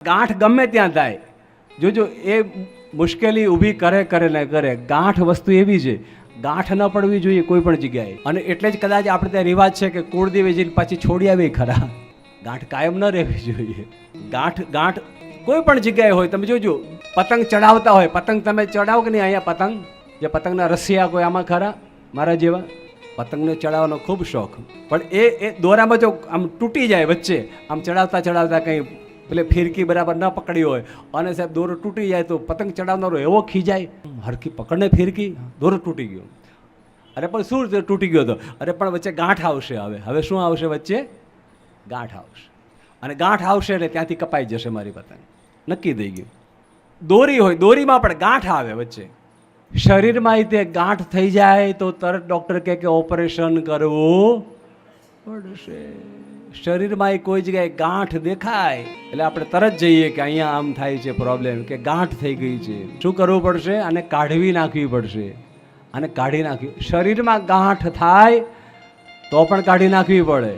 ગાંઠ ગમે ત્યાં થાય, જોજો એ મુશ્કેલી ઊભી કરે ને કરે. ગાંઠ વસ્તુ એવી છે, ગાંઠ ન પડવી જોઈએ કોઈ પણ જગ્યાએ. અને એટલે જ કદાચ આપણે ત્યાં રિવાજ છે કે કુળદેવીજીને પાછી છોડી આવી ખરા. ગાંઠ કાયમ ન રહેવી જોઈએ. ગાંઠ કોઈ પણ જગ્યાએ હોય. તમે જોજો પતંગ ચડાવતા હોય, પતંગ તમે ચડાવો કે નહીં અહીંયા પતંગ, જે પતંગના રસિયા કોઈ આમાં ખરા મારા જેવા? પતંગને ચડાવવાનો ખૂબ શોખ, પણ એ દોરામાં જો આમ તૂટી જાય વચ્ચે, આમ ચડાવતા કંઈ એટલે ફિરકી બરાબર ન પકડી હોય અને સાહેબ દોરો તૂટી જાય તો પતંગ ચડાવનારો એવો ખીજાય, હરખી પકડને ફિરકી, દોરો તૂટી ગયો. અરે પણ શું તૂટી ગયો હતો? અરે પણ વચ્ચે ગાંઠ આવશે. હવે શું આવશે? વચ્ચે ગાંઠ આવશે, અને ગાંઠ આવશે ને ત્યાંથી કપાઈ જશે મારી પતંગ, નક્કી થઈ ગયું. દોરી હોય, દોરીમાં પણ ગાંઠ આવે વચ્ચે. શરીરમાં તે ગાંઠ થઈ જાય તો તરત ડૉક્ટર કહે કે ઓપરેશન કરવું પડશે. શરીરમાં કોઈ જગ્યાએ ગાંઠ દેખાય એટલે આપણે તરત જઈએ કે અહીંયા આમ થાય છે પ્રોબ્લેમ, કે ગાંઠ થઈ ગઈ છે. શું કરવું પડશે? આને કાઢવી નાખવી પડશે. આને કાઢી નાખવી. શરીરમાં ગાંઠ થાય તો પણ કાઢી નાખવી પડે.